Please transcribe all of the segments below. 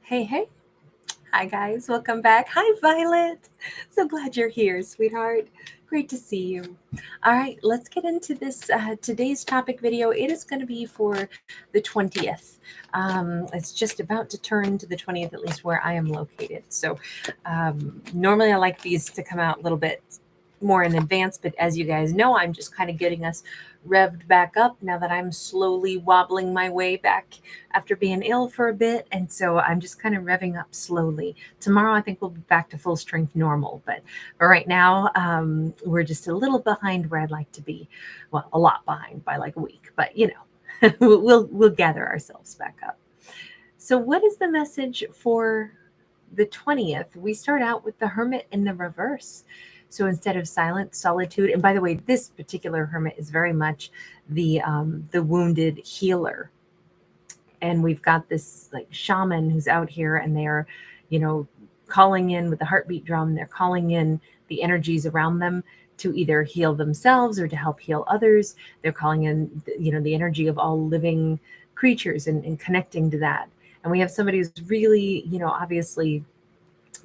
Hey, hey. Hi, guys. Welcome back. Hi, Violet. So glad you're here, sweetheart. Great to see you. All right, let's get into this. Today's topic video, it is going to be for the 20th. It's just about to turn to the 20th, at least where I am located. So normally I like these to come out a little bit more in advance, but as you guys know, I'm just kind of getting us revved back up now that I'm slowly wobbling my way back after being ill for a bit. And so I'm just kind of revving up slowly. Tomorrow, I think we'll be back to full strength normal. But right now, we're just a little behind where I'd like to be. Well, a lot behind by like a week, but we'll gather ourselves back up. So, what is the message for the 20th? We start out with the Hermit in the reverse. So instead of silence, solitude. And by the way, this particular hermit is very much the wounded healer. And we've got this like shaman who's out here, and they are, you know, calling in with the heartbeat drum. They're calling in the energies around them to either heal themselves or to help heal others. They're calling in, the energy of all living creatures and connecting to that. And we have somebody who's really, obviously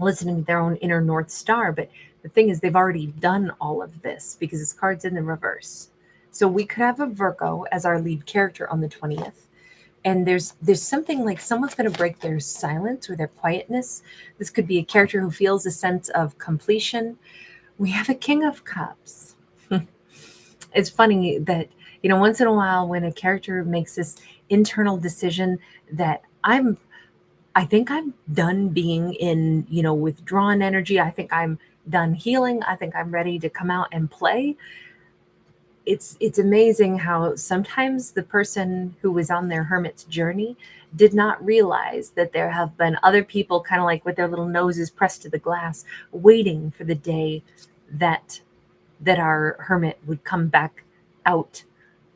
listening to their own inner North Star. But the thing is, they've already done all of this because this card's in the reverse. So we could have a Virgo as our lead character on the 20th. And there's something like someone's going to break their silence or their quietness. This could be a character who feels a sense of completion. We have a King of Cups. It's funny that, once in a while when a character makes this internal decision that I think I'm done being in, withdrawn energy. I think I'm done healing. I think I'm ready to come out and play. It's amazing how sometimes the person who was on their hermit's journey did not realize that there have been other people kind of like with their little noses pressed to the glass, waiting for the day that our hermit would come back out,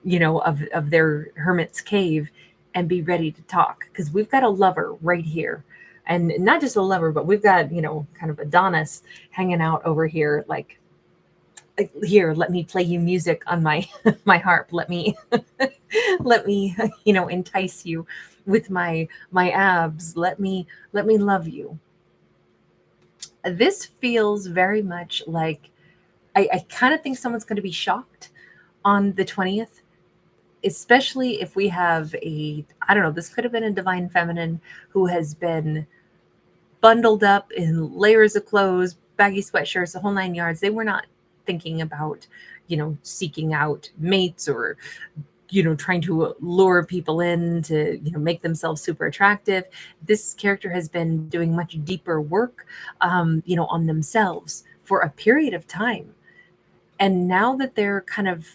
of their hermit's cave and be ready to talk. Because we've got a lover right here. And not just a lover, but we've got, kind of Adonis hanging out over here, like here, let me play you music on my my harp. Let me let me, entice you with my abs. Let me love you. This feels very much like I kind of think someone's going to be shocked on the 20th, especially if we have I don't know, this could have been a divine feminine who has been bundled up in layers of clothes, baggy sweatshirts, the whole 9 yards. They were not thinking about, seeking out mates or, trying to lure people in to, make themselves super attractive. This character has been doing much deeper work, on themselves for a period of time. And now that they're kind of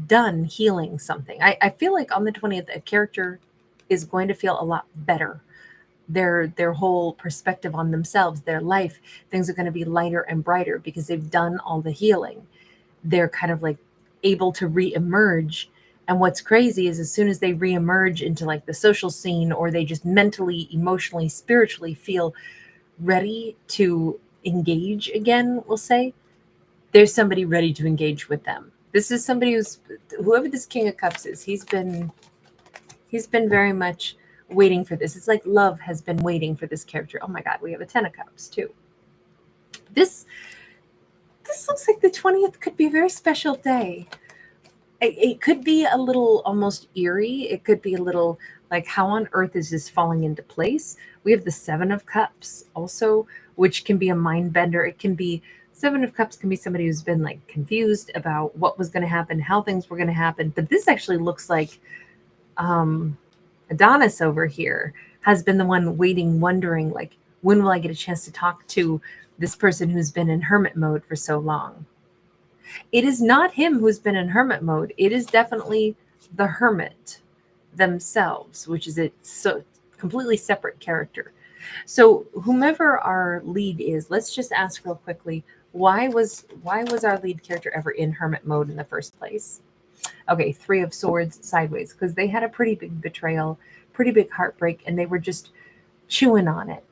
done healing something, I feel like on the 20th, a character is going to feel a lot better. Their whole perspective on themselves, their life, things are going to be lighter and brighter because they've done all the healing. They're kind of like able to reemerge. And what's crazy is as soon as they reemerge into like the social scene, or they just mentally, emotionally, spiritually feel ready to engage again, we'll say, there's somebody ready to engage with them. This is somebody whoever this King of Cups is, he's been very much waiting for this. It's like love has been waiting for this character. Oh my God, we have a Ten of Cups too. This looks like the 20th could be a very special day. It could be a little almost eerie. It could be a little like, how on earth is this falling into place? We have the Seven of Cups also, which can be a mind bender. It can be Seven of Cups can be somebody who's been like confused about what was going to happen, how things were going to happen. But this actually looks like Adonis over here has been the one waiting, wondering, like, when will I get a chance to talk to this person who's been in hermit mode for so long? It is not him who's been in hermit mode. It is definitely the hermit themselves, which is a so completely separate character. So whomever our lead is, let's just ask real quickly, why was our lead character ever in hermit mode in the first place? Okay, Three of Swords sideways, because they had a pretty big betrayal, pretty big heartbreak, and they were just chewing on it,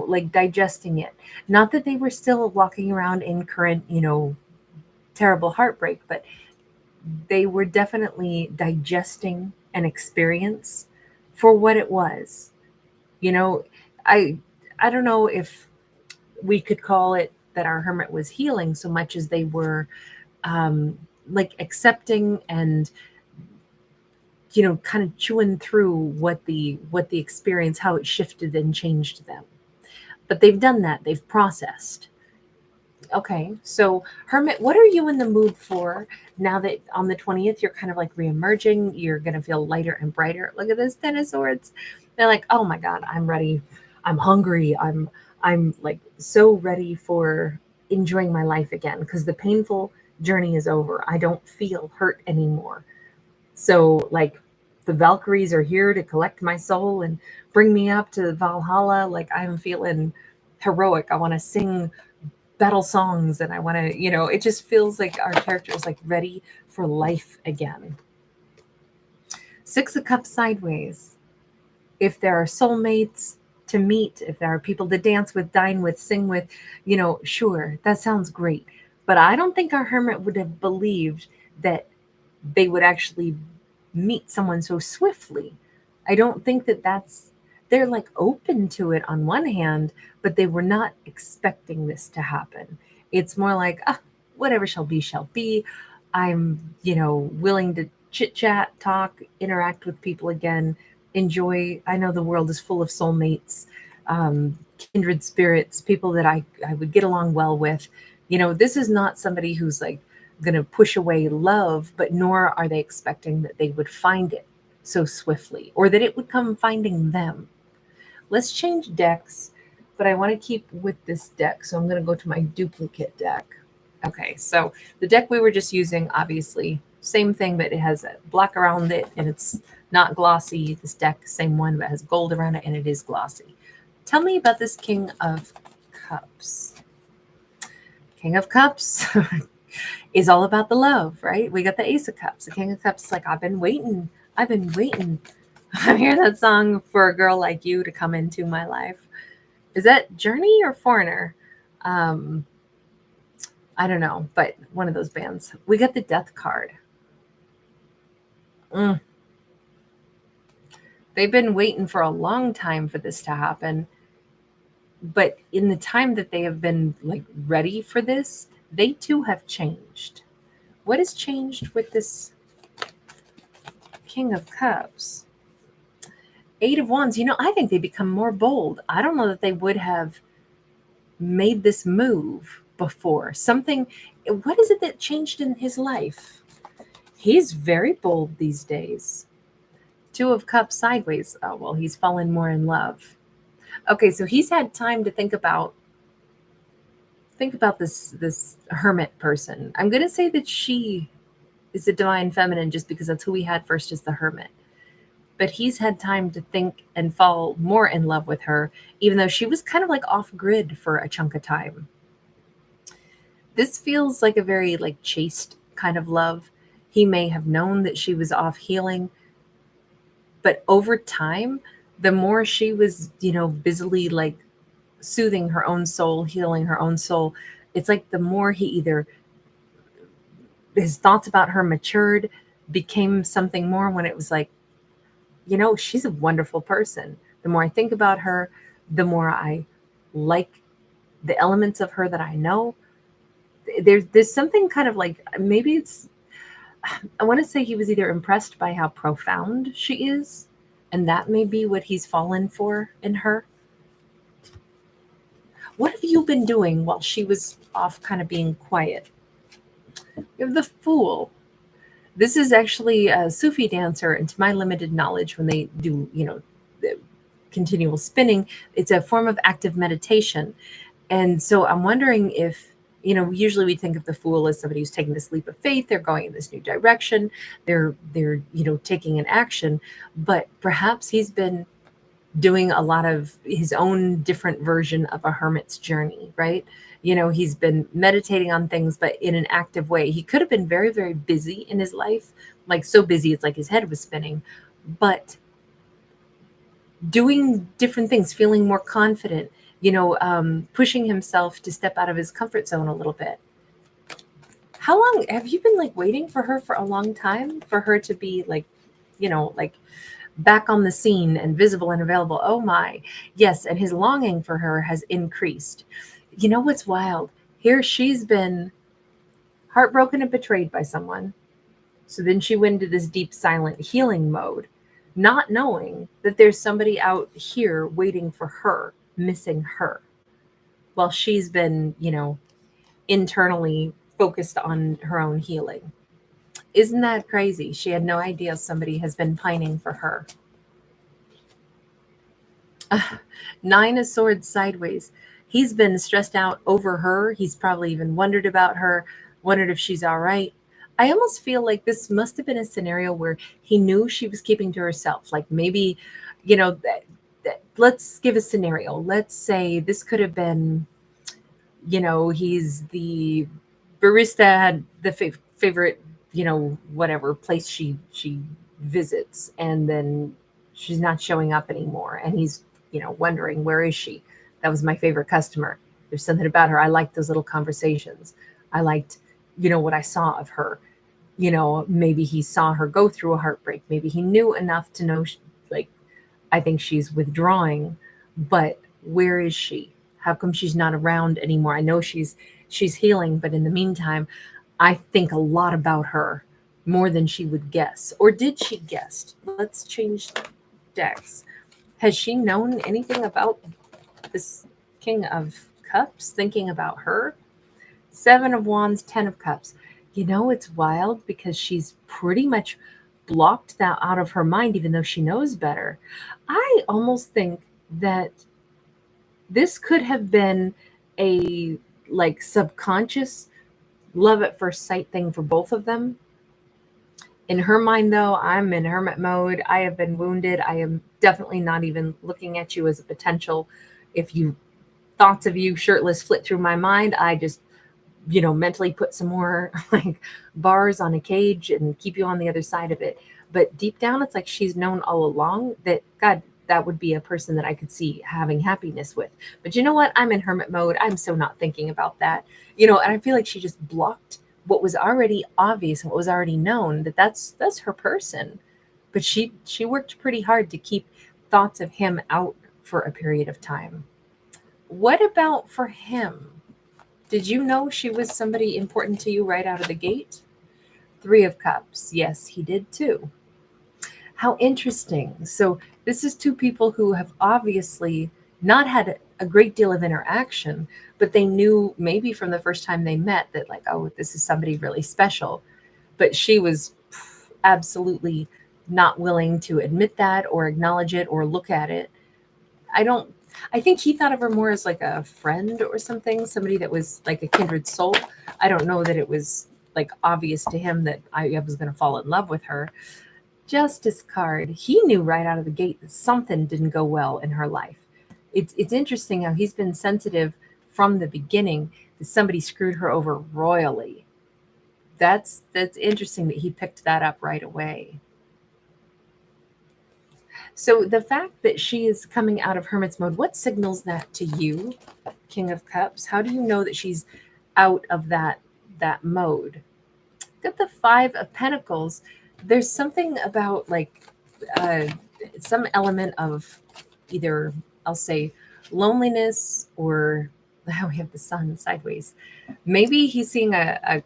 like digesting it. Not that they were still walking around in current, terrible heartbreak, but they were definitely digesting an experience for what it was. You know, I I don't know if we could call it that our hermit was healing so much as they were um, like accepting and kind of chewing through what the experience, how it shifted and changed them. But they've done that. They've processed. Okay, so Hermit, what are you in the mood for now that on the 20th you're kind of like reemerging? You're gonna feel lighter and brighter. Look at this Ten of Swords. They're like, oh my God, I'm ready. I'm hungry. I'm like so ready for enjoying my life again because the painful journey is over. I don't feel hurt anymore. So like the Valkyries are here to collect my soul and bring me up to Valhalla. Like I'm feeling heroic. I want to sing battle songs and I want to, it just feels like our character is like ready for life again. Six of Cups sideways. If there are soulmates to meet, if there are people to dance with, dine with, sing with, sure, that sounds great. But I don't think our hermit would have believed that they would actually meet someone so swiftly. I don't think that they're like open to it on one hand, but they were not expecting this to happen. It's more like, whatever shall be, shall be. I'm, willing to chit chat, talk, interact with people again, enjoy. I know the world is full of soulmates, kindred spirits, people that I would get along well with. This is not somebody who's like, going to push away love, but nor are they expecting that they would find it so swiftly or that it would come finding them. Let's change decks, but I want to keep with this deck. So I'm going to go to my duplicate deck. Okay, so the deck we were just using, obviously, same thing, but it has a black around it and it's not glossy. This deck, same one, but has gold around it and it is glossy. Tell me about this King of Cups. King of Cups is all about the love, right? We got the Ace of Cups. The King of Cups is like, I've been waiting. I've been waiting. I hear that song for a girl like you to come into my life. Is that Journey or Foreigner? I don't know, but one of those bands. We got the Death card. They've been waiting for a long time for this to happen. But in the time that they have been like ready for this, they too have changed. What has changed with this King of Cups? Eight of Wands. I think they become more bold. I don't know that they would have made this move before. What is it that changed in his life? He's very bold these days. Two of Cups sideways. Oh, well, he's fallen more in love. Okay, so he's had time to think about this hermit person. I'm going to say that she is the divine feminine just because that's who we had first as the hermit. But he's had time to think and fall more in love with her, even though she was kind of like off grid for a chunk of time. This feels like a very like chaste kind of love. He may have known that she was off healing, but over time, the more she was, busily like soothing her own soul, healing her own soul, it's like the more he either his thoughts about her matured, became something more when it was like, she's a wonderful person. The more I think about her, the more I like the elements of her that I know. There's something kind of like, maybe I want to say he was either impressed by how profound she is, and that may be what he's fallen for in her. What have you been doing while she was off kind of being quiet? You have the Fool. This is actually a Sufi dancer, and to my limited knowledge, when they do, the continual spinning, it's a form of active meditation. And so I'm wondering if, usually we think of the Fool as somebody who's taking this leap of faith, they're going in this new direction, they're taking an action, but perhaps he's been doing a lot of his own different version of a hermit's journey, right? He's been meditating on things, but in an active way. He could have been very, very busy in his life, like so busy, it's like his head was spinning, but doing different things, feeling more confident, pushing himself to step out of his comfort zone a little bit. How long have you been like waiting for her for a long time for her to be like, like back on the scene and visible and available. Oh my. Yes, and his longing for her has increased. You know what's wild? Here she's been heartbroken and betrayed by someone. So then she went into this deep silent healing mode, not knowing that there's somebody out here waiting for her, missing her, while she's been, internally focused on her own healing. Isn't that crazy? She had no idea somebody has been pining for her. Nine of Swords sideways. He's been stressed out over her. He's probably even wondered about her, wondered if she's all right. I almost feel like this must have been a scenario where he knew she was keeping to herself. Like maybe, let's give a scenario. Let's say this could have been, he's the barista had the favorite, whatever place she visits, and then she's not showing up anymore, and he's, wondering, where is she? That was my favorite customer. There's something about her. I liked those little conversations. I liked, what I saw of her. Maybe he saw her go through a heartbreak. Maybe he knew enough to know, like, I think she's withdrawing, but where is she? How come she's not around anymore? I know she's healing, but in the meantime, I think a lot about her, more than she would guess. Or did she guess? Let's change decks. Has she known anything about this King of Cups, thinking about her? Seven of Wands, Ten of Cups. It's wild because she's pretty much blocked that out of her mind, even though she knows better. I almost think that this could have been a like subconscious love at first sight thing for both of them. In her mind, though, I'm in hermit mode. I have been wounded. I am definitely not even looking at you as a potential. If you thoughts of you shirtless flit through my mind, I just, mentally put some more like bars on a cage and keep you on the other side of it. But deep down, it's like she's known all along that, God, that would be a person that I could see having happiness with. But you know what? I'm in hermit mode. I'm so not thinking about that. And I feel like she just blocked what was already obvious and what was already known, that's her person. But she worked pretty hard to keep thoughts of him out for a period of time. What about for him? Did you know she was somebody important to you right out of the gate? Three of Cups. Yes, he did too. How interesting. So this is two people who have obviously not had a great deal of interaction, but they knew maybe from the first time they met that, like, oh, this is somebody really special. But she was absolutely not willing to admit that or acknowledge it or look at it. I think he thought of her more as like a friend or something, somebody that was like a kindred soul. I don't know that it was like obvious to him that I was going to fall in love with her. Justice card. He knew right out of the gate that something didn't go well in her life. It's interesting how he's been sensitive from the beginning that somebody screwed her over royally. That's interesting that he picked that up right away. So the fact that she is coming out of Hermit's mode, what signals that to you, King of Cups? How do you know that she's out of that mode? Got the Five of Pentacles. There's something about like uh, some element of either, I'll say, loneliness, or how we have the sun sideways. Maybe he's seeing a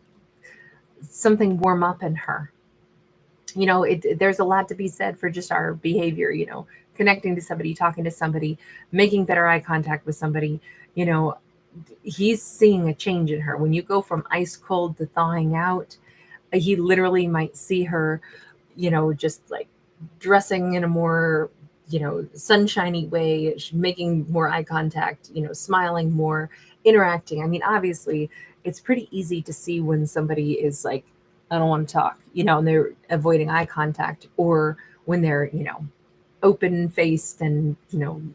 something warm up in her. There's a lot to be said for just our behavior, connecting to somebody, talking to somebody, making better eye contact with somebody. you know he's seeing a change in her. When you go from ice cold to thawing out, he literally might see her, just like dressing in a more, sunshiny way, making more eye contact, smiling more, interacting. I mean, obviously, it's pretty easy to see when somebody is like, I don't want to talk, and they're avoiding eye contact, or when they're, open faced and,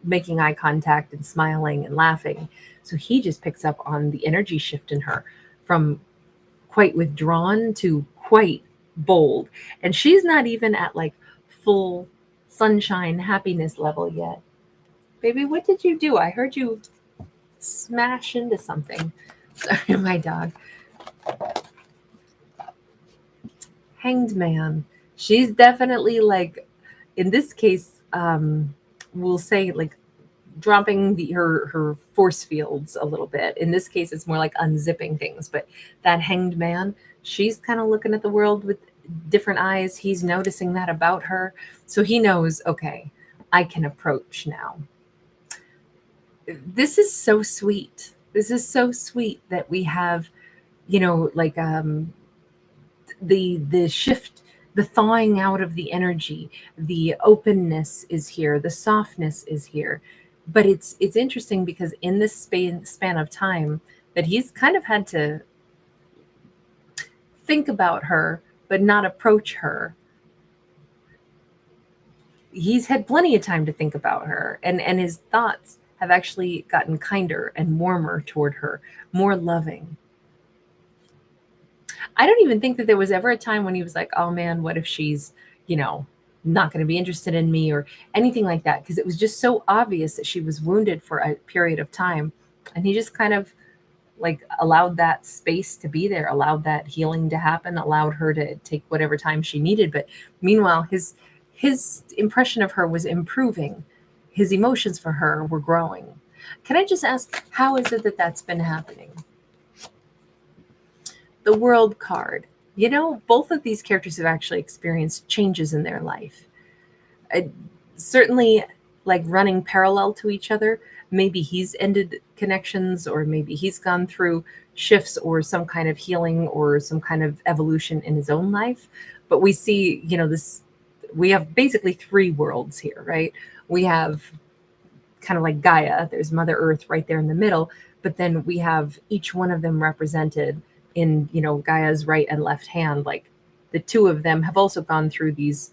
making eye contact and smiling and laughing. So he just picks up on the energy shift in her from quite withdrawn to quite bold. And she's not even at like full sunshine happiness level yet. Baby, what did you do? I heard you smash into something. Sorry, my dog. Hanged Man. She's definitely like in this case, we'll say like dropping her force fields a little bit. In this case, it's more like unzipping things. But that hanged man, she's kind of looking at the world with different eyes. He's noticing that about her. So he knows, okay, I can approach now. This is so sweet. This is so sweet that we have, like the shift, the thawing out of the energy, the openness is here, the softness is here. But it's interesting because in this span of time that he's kind of had to think about her but not approach her. He's had plenty of time to think about her, and his thoughts have actually gotten kinder and warmer toward her, more loving. I don't even think that there was ever a time when he was like, oh man, what if she's, not going to be interested in me or anything like that? Because it was just so obvious that she was wounded for a period of time. And he just kind of like allowed that space to be there, allowed that healing to happen, allowed her to take whatever time she needed. But meanwhile, his impression of her was improving. His emotions for her were growing. Can I just ask, how is it that that's been happening? The World card. Both of these characters have actually experienced changes in their life. Certainly, like running parallel to each other. Maybe he's ended connections, or maybe he's gone through shifts or some kind of healing or some kind of evolution in his own life. But we see, this, we have basically three worlds here, right? We have kind of like Gaia, there's Mother Earth right there in the middle, but then we have each one of them represented in, Gaia's right and left hand. Like the two of them have also gone through these,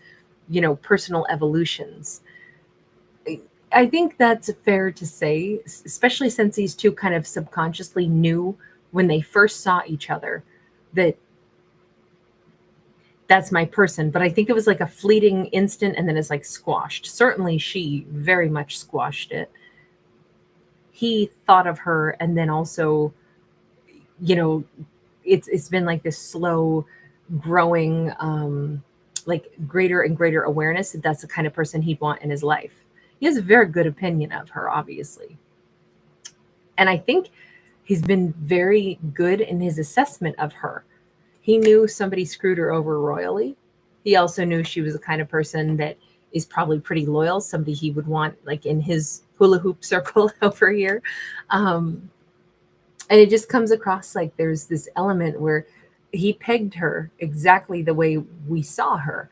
personal evolutions. I think that's fair to say, especially since these two kind of subconsciously knew when they first saw each other that that's my person. But I think it was like a fleeting instant and then it's like squashed. Certainly she very much squashed it. He thought of her, and then also, it's been like this slow growing, like greater and greater awareness that that's the kind of person he'd want in his life. He has a very good opinion of her, obviously. And I think he's been very good in his assessment of her. He knew somebody screwed her over royally. He also knew she was the kind of person that is probably pretty loyal, somebody he would want like in his hula hoop circle over here. And it just comes across like there's this element where he pegged her exactly the way we saw her,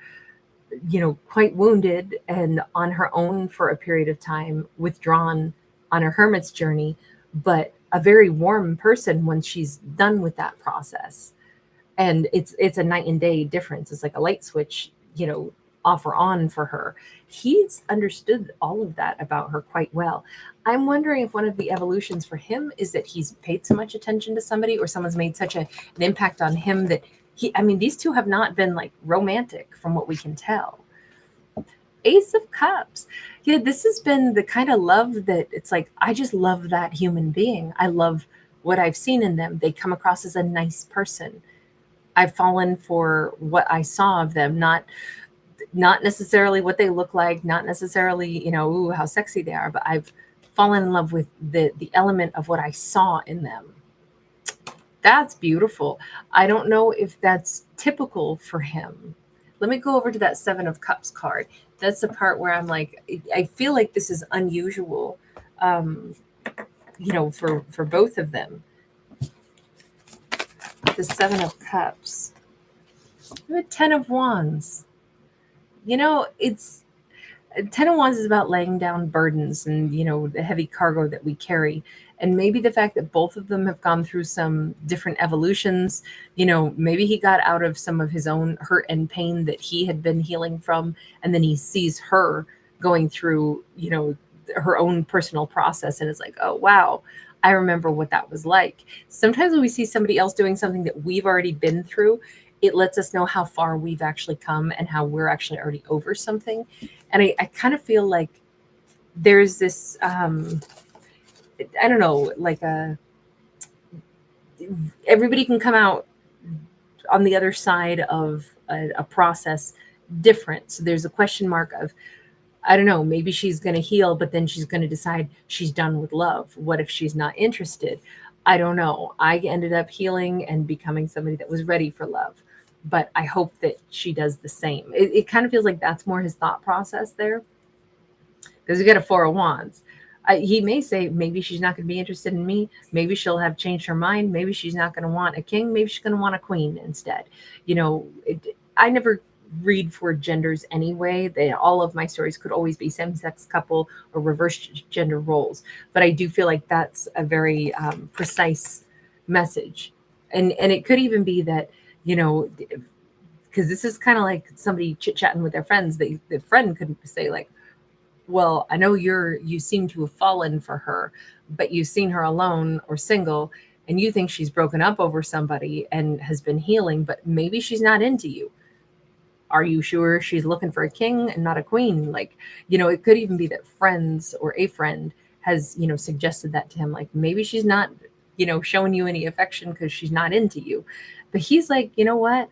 quite wounded and on her own for a period of time, withdrawn on her hermit's journey, but a very warm person when she's done with that process. And it's a night and day difference. It's like a light switch, off or on for her. He's understood all of that about her quite well. I'm wondering if one of the evolutions for him is that he's paid so much attention to somebody, or someone's made such an impact on him that these two have not been like romantic from what we can tell. Ace of Cups. Yeah, this has been the kind of love that it's like, I just love that human being. I love what I've seen in them. They come across as a nice person. I've fallen for what I saw of them, not necessarily what they look like, not necessarily, ooh, how sexy they are, but I've fallen in love with the element of what I saw in them. That's beautiful. I don't know if that's typical for him. Let me go over to that Seven of Cups card. That's the part where I'm like, I feel like this is unusual, for both of them. The Seven of Cups. The Ten of Wands. It's Ten of Wands is about laying down burdens and, the heavy cargo that we carry. And maybe the fact that both of them have gone through some different evolutions, maybe he got out of some of his own hurt and pain that he had been healing from. And then he sees her going through, her own personal process. And it's like, oh, wow, I remember what that was like. Sometimes when we see somebody else doing something that we've already been through, it lets us know how far we've actually come and how we're actually already over something. And I kind of feel like there's this, I don't know, like everybody can come out on the other side of a process different. So there's a question mark of, I don't know, maybe she's going to heal, but then she's going to decide she's done with love. What if she's not interested? I don't know. I ended up healing and becoming somebody that was ready for love. But I hope that she does the same. It kind of feels like that's more his thought process there, because we got a Four of Wands. He may say maybe she's not going to be interested in me. Maybe she'll have changed her mind. Maybe she's not going to want a king. Maybe she's going to want a queen instead. I never read for genders anyway. All of my stories could always be same-sex couple or reverse gender roles. But I do feel like that's a very precise message, and it could even be that, because this is kind of like somebody chit-chatting with their friends. The friend could say like, well, I know you seem to have fallen for her, but you've seen her alone or single, and you think she's broken up over somebody and has been healing, but maybe she's not into you. Are you sure she's looking for a king and not a queen? Like, it could even be that friends or a friend has, suggested that to him. Like, maybe she's not, showing you any affection because she's not into you. But he's like, you know what?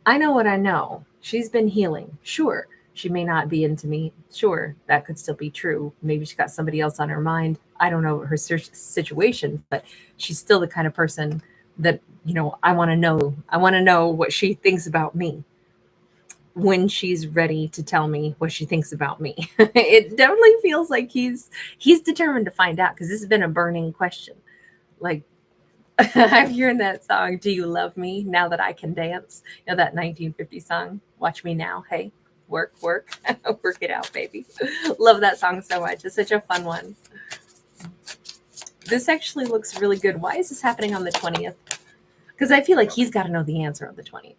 I know what I know. She's been healing. Sure. She may not be into me. Sure. That could still be true. Maybe she's got somebody else on her mind. I don't know her situation, but she's still the kind of person that, I want to know. I want to know what she thinks about me when she's ready to tell me what she thinks about me. It definitely feels like he's determined to find out, because this has been a burning question. Like, I'm hearing that song, Do You Love Me Now That I Can Dance? That 1950 song, Watch Me Now. Hey, work, work it out, baby. Love that song so much. It's such a fun one. This actually looks really good. Why is this happening on the 20th? Because I feel like he's got to know the answer on the 20th.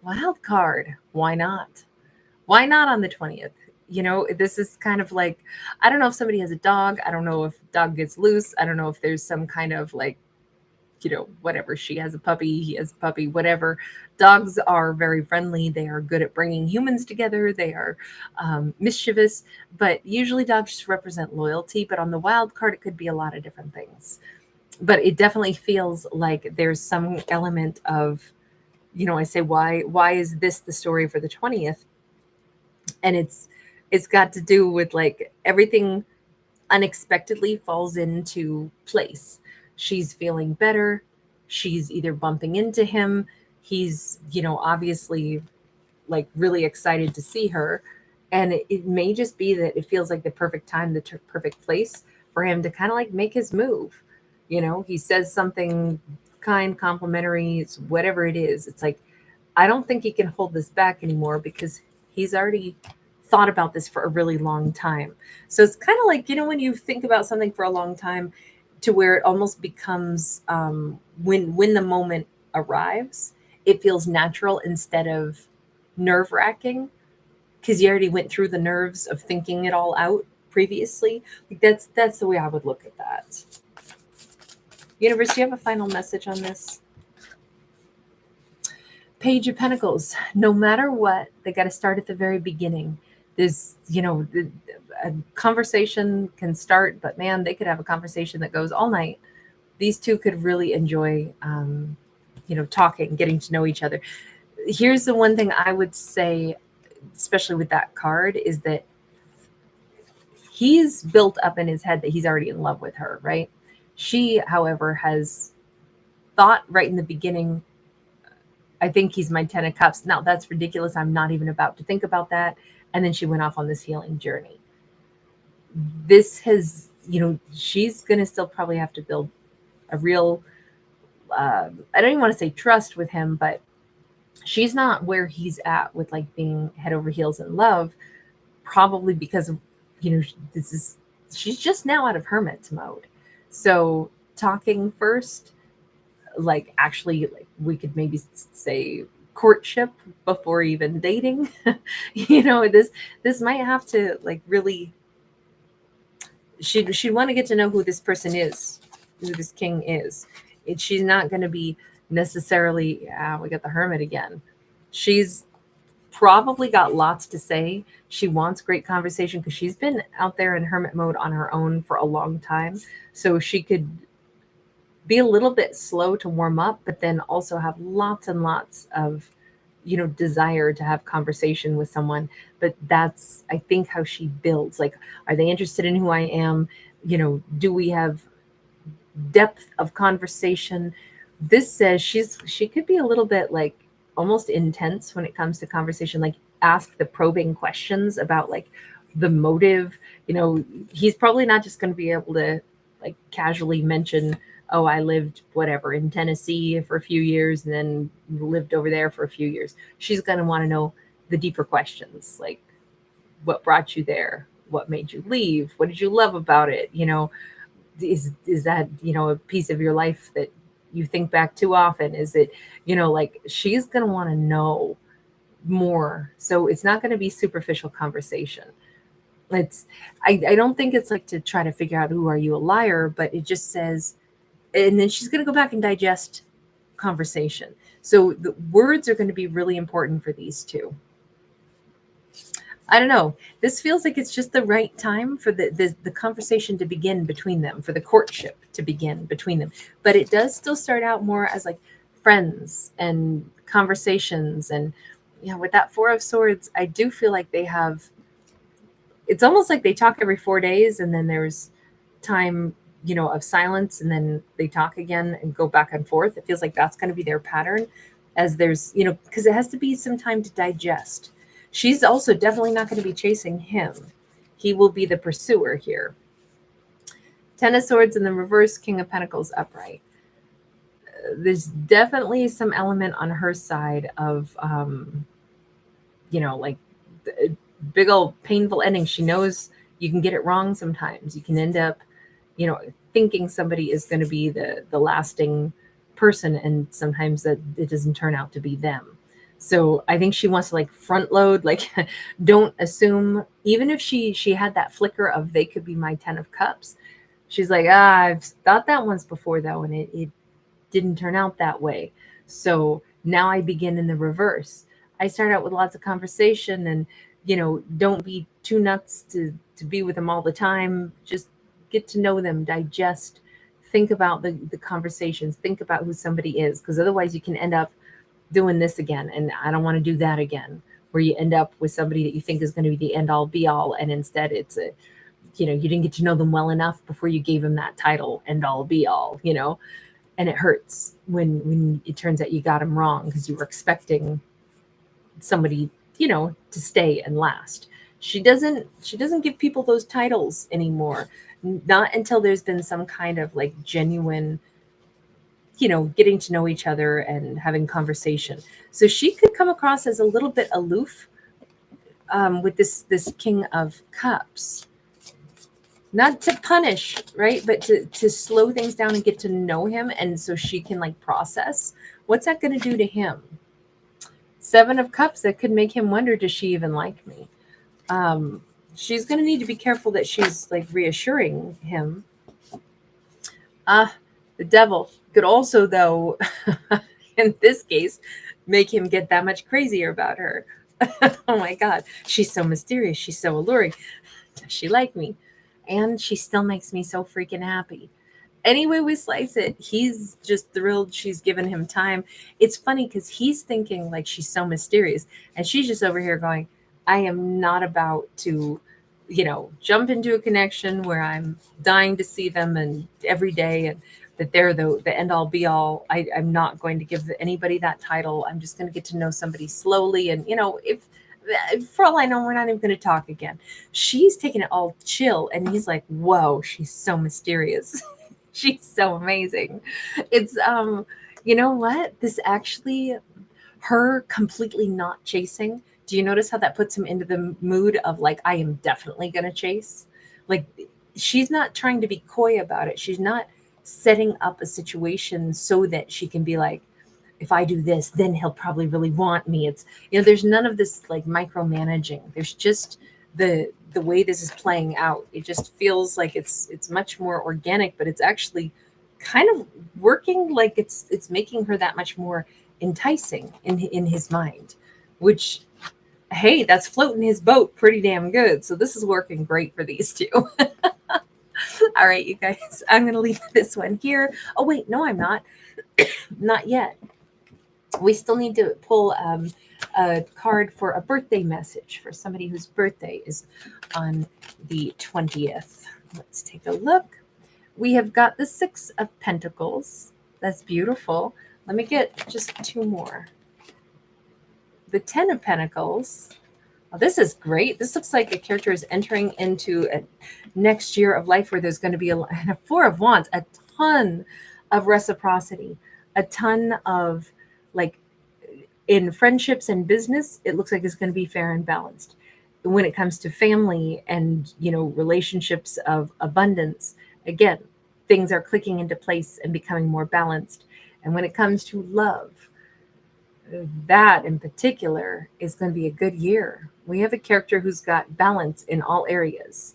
Wild card. Why not? Why not on the 20th? This is kind of like, I don't know if somebody has a dog. I don't know if dog gets loose. I don't know if there's some kind of like, whatever. She has a puppy, he has a puppy, whatever. Dogs are very friendly. They are good at bringing humans together. They are mischievous, but usually dogs just represent loyalty. But on the wild card, it could be a lot of different things. But it definitely feels like there's some element of, I say, why is this the story for the 20th? And it's got to do with like everything unexpectedly falls into place. She's feeling better. She's either bumping into him. He's, obviously like really excited to see her. And it may just be that it feels like the perfect time, the perfect place for him to kind of like make his move. He says something kind, complimentary, it's whatever it is. It's like, I don't think he can hold this back anymore, because he's already thought about this for a really long time. So it's kind of like, when you think about something for a long time, to where it almost becomes, when the moment arrives, it feels natural instead of nerve wracking, because you already went through the nerves of thinking it all out previously. Like that's the way I would look at that. Universe, do you have a final message on this? Page of Pentacles. No matter what, they got to start at the very beginning. There's, a conversation can start, but man, they could have a conversation that goes all night. These two could really enjoy, talking, getting to know each other. Here's the one thing I would say, especially with that card, is that he's built up in his head that he's already in love with her, right? She, however, has thought right in the beginning, I think he's my 10 of cups. Now that's ridiculous. I'm not even about to think about that. And then she went off on this healing journey. This has, she's going to still probably have to build a real, I don't even want to say trust with him, but she's not where he's at with like being head over heels in love, probably because of, she's just now out of hermit mode. So talking first, like actually, like we could maybe say courtship before even dating. This might have to like really, she'd want to get to know who this person is, who this king is. She's not going to be necessarily, we got the hermit again. She's probably got lots to say. She wants great conversation because she's been out there in hermit mode on her own for a long time. So she could be a little bit slow to warm up, but then also have lots and lots of, desire to have conversation with someone, but that's, I think, how she builds. Like, are they interested in who I am? Do we have depth of conversation? This says she could be a little bit like almost intense when it comes to conversation, like ask the probing questions about like the motive. He's probably not just going to be able to like casually mention, oh, I lived whatever in Tennessee for a few years and then lived over there for a few years. She's going to want to know the deeper questions, like what brought you there, what made you leave, what did you love about it, is that a piece of your life that you think back too often? Is it, like, she's going to want to know more. So it's not going to be superficial conversation. I don't think it's like to try to figure out, who are you, a liar, but it just says, and then she's going to go back and digest conversation. So the words are going to be really important for these two. I don't know. This feels like it's just the right time for the conversation to begin between them, for the courtship to begin between them. But it does still start out more as like friends and conversations. And with that Four of Swords, I do feel like they have, it's almost like they talk every 4 days and then there's time, of silence, and then they talk again and go back and forth. It feels like that's going to be their pattern, as there's, because it has to be some time to digest. She's also definitely not going to be chasing him. He will be the pursuer here. Ten of Swords in the reverse, King of Pentacles upright. There's definitely some element on her side of, like big old painful ending. She knows you can get it wrong sometimes. You can end up, thinking somebody is going to be the lasting person, and sometimes that it doesn't turn out to be them. So I think she wants to like front load, like don't assume, even if she had that flicker of they could be my 10 of cups. She's like, I've thought that once before though, and it didn't turn out that way. So now I begin in the reverse. I start out with lots of conversation and, don't be too nuts to be with them all the time. Just get to know them, digest, think about the conversations, think about who somebody is, because otherwise you can end up doing this again. And I don't want to do that again, where you end up with somebody that you think is going to be the end all be all. And instead it's you didn't get to know them well enough before you gave them that title, end all be all, and it hurts when it turns out you got them wrong because you were expecting somebody, to stay and last. She doesn't give people those titles anymore. Not until there's been some kind of like genuine, getting to know each other and having conversation. So she could come across as a little bit aloof with this King of Cups. Not to punish, right? But to slow things down and get to know him. And so she can like process, what's that going to do to him? Seven of Cups, that could make him wonder, does she even like me? She's going to need to be careful that she's like reassuring him. The Devil could also, though, in this case, make him get that much crazier about her. Oh my God. She's so mysterious. She's so alluring. Does she like me? And she still makes me so freaking happy. Any way we slice it, he's just thrilled she's given him time. It's funny because he's thinking like she's so mysterious, and she's just over here going, I am not about to, jump into a connection where I'm dying to see them and every day, and that they're the end all be all. I'm not going to give anybody that title. I'm just going to get to know somebody slowly. And, if for all I know, we're not even going to talk again. She's taking it all chill. And he's like, whoa, she's so mysterious. She's so amazing. It's, you know what? This actually, her completely not chasing. Do you notice how that puts him into the mood of like, I am definitely going to chase? Like, she's not trying to be coy about it. She's not setting up a situation so that she can be like, if I do this, then he'll probably really want me. It's, there's none of this like micromanaging. There's just the way this is playing out. It just feels like it's much more organic, but it's actually kind of working. Like it's making her that much more enticing in his mind, which, hey, that's floating his boat pretty damn good. So this is working great for these two. All right, you guys, I'm going to leave this one here. Oh, wait, no, I'm not. Not yet. We still need to pull a card for a birthday message for somebody whose birthday is on the 20th. Let's take a look. We have got the Six of Pentacles. That's beautiful. Let me get just two more. The Ten of Pentacles. Oh, this is great. This looks like a character is entering into a next year of life where there's going to be a Four of Wands, a ton of reciprocity, a ton of like in friendships and business, it looks like it's going to be fair and balanced. When it comes to family and, relationships of abundance, again, things are clicking into place and becoming more balanced. And when it comes to love, that in particular is going to be a good year. We have a character who's got balance in all areas.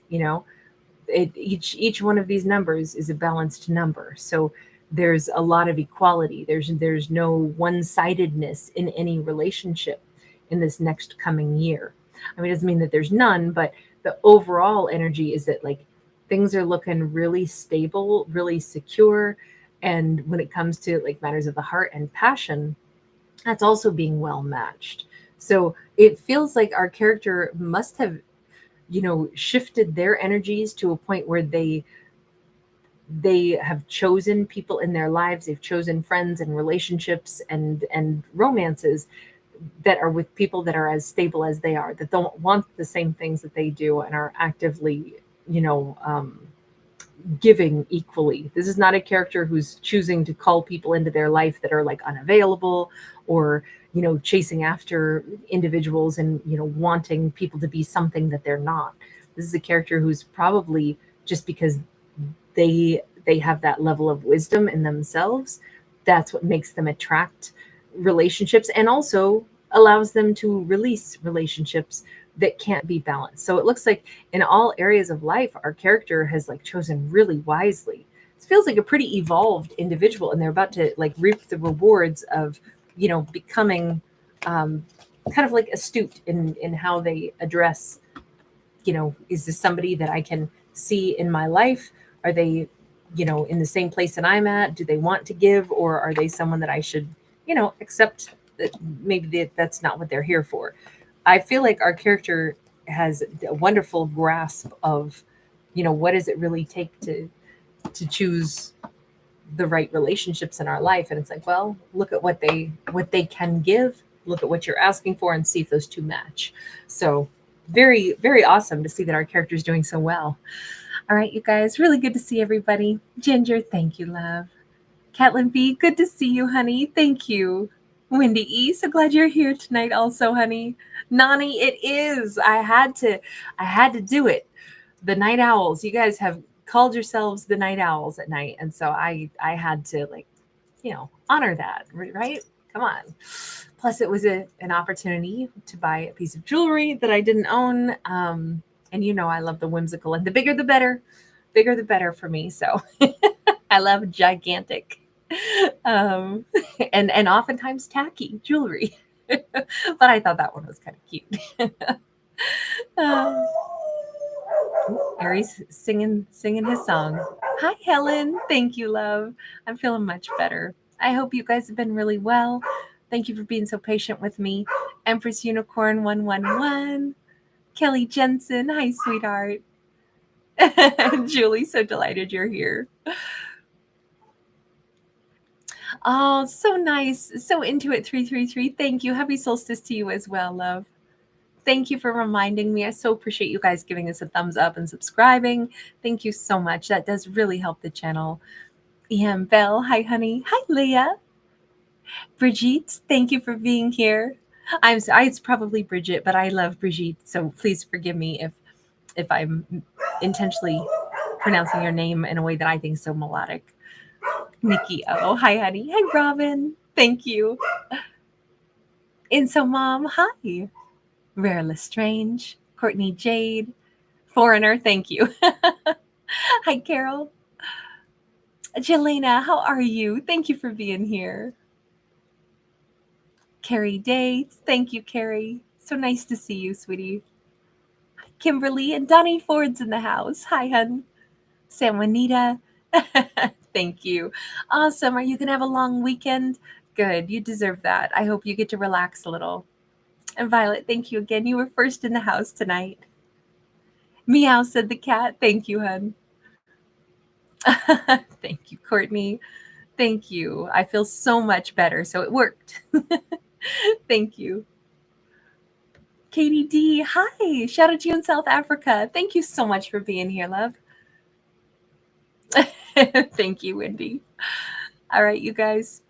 Each one of these numbers is a balanced number. So there's a lot of equality. There's no one-sidedness in any relationship in this next coming year. I mean, it doesn't mean that there's none, but the overall energy is that like things are looking really stable, really secure. And when it comes to like matters of the heart and passion, that's also being well matched. So it feels like our character must have, shifted their energies to a point where they have chosen people in their lives. They've chosen friends and relationships and romances that are with people that are as stable as they are, that don't want the same things that they do and are actively, giving equally. This is not a character who's choosing to call people into their life that are like unavailable or, chasing after individuals and, wanting people to be something that they're not. This is a character who's probably just because they have that level of wisdom in themselves, that's what makes them attract relationships and also allows them to release relationships that can't be balanced. So it looks like in all areas of life, our character has like chosen really wisely. It feels like a pretty evolved individual, and they're about to like reap the rewards of, becoming kind of like astute in how they address, is this somebody that I can see in my life? Are they, in the same place that I'm at? Do they want to give, or are they someone that I should, accept that maybe that's not what they're here for? I feel like our character has a wonderful grasp of, what does it really take to choose the right relationships in our life. And it's like, well, look at what they can give, look at what you're asking for, and see if those two match. So very, very awesome to see that our character is doing so well. All right, you guys, really good to see everybody. Ginger, thank you, love. Catlin B, good to see you, honey. Thank you. Wendy E, so glad you're here tonight also, honey. Nani, it is. I had to do it. The night owls, you guys have called yourselves the night owls at night. And so I had to like, honor that, right? Come on. Plus it was an opportunity to buy a piece of jewelry that I didn't own. And I love the whimsical, and the bigger the better for me. So I love gigantic, and oftentimes tacky jewelry. But I thought that one was kind of cute. um, Aries singing his song. Hi, Helen. Thank you, love. I'm feeling much better. I hope you guys have been really well. Thank you for being so patient with me. Empress Unicorn 111. Kelly Jensen. Hi, sweetheart. Julie, so delighted you're here. Oh, so nice. So into it, 333. Thank you. Happy solstice to you as well, love. Thank you for reminding me. I so appreciate you guys giving us a thumbs up and subscribing. Thank you so much. That does really help the channel. EM Bell. Hi, honey. Hi, Leah. Brigitte, thank you for being here. It's probably Bridget, but I love Brigitte, so please forgive me if I'm intentionally pronouncing your name in a way that I think is so melodic. Nikki O. Hi, honey. Hi, Robin. Thank you. And so, Mom, hi. Rare Lestrange. Courtney Jade. Foreigner, thank you. Hi, Carol. Jelena, how are you? Thank you for being here. Carrie Dates. Thank you, Carrie. So nice to see you, sweetie. Kimberly and Donnie Ford's in the house. Hi, hun. San Juanita. Thank you. Awesome. Are you going to have a long weekend? Good. You deserve that. I hope you get to relax a little. And Violet, thank you again. You were first in the house tonight. Meow, said the cat. Thank you, hun. Thank you, Courtney. Thank you. I feel so much better. So it worked. Thank you. Katie D, hi. Shout out to you in South Africa. Thank you so much for being here, love. Thank you, Wendy. All right, you guys.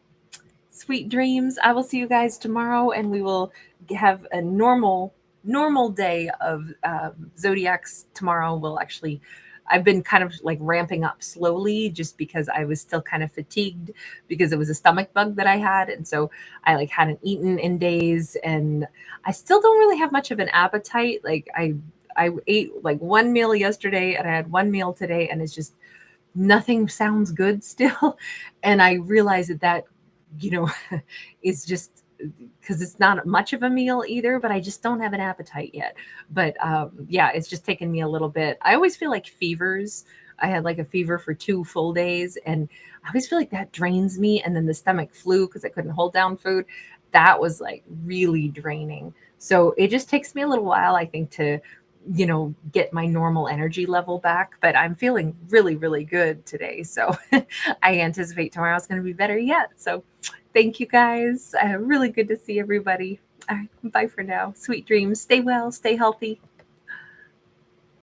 Sweet dreams. I will see you guys tomorrow, and we will have a normal day of zodiacs tomorrow. We'll actually, I've been kind of like ramping up slowly just because I was still kind of fatigued because it was a stomach bug that I had, and so I like hadn't eaten in days, and I still don't really have much of an appetite. Like I ate like one meal yesterday, and I had one meal today, and it's just nothing sounds good still. And I realized that you know, it's just because it's not much of a meal either, but I just don't have an appetite yet. But yeah, it's just taken me a little bit. I always feel like fevers. I had like a fever for 2 full days, and I always feel like that drains me. And then the stomach flu because I couldn't hold down food. That was like really draining. So it just takes me a little while, I think, to get my normal energy level back, but I'm feeling really, really good today. So I anticipate tomorrow's going to be better yet. So thank you guys. Really good to see everybody. All right, bye for now. Sweet dreams. Stay well, stay healthy.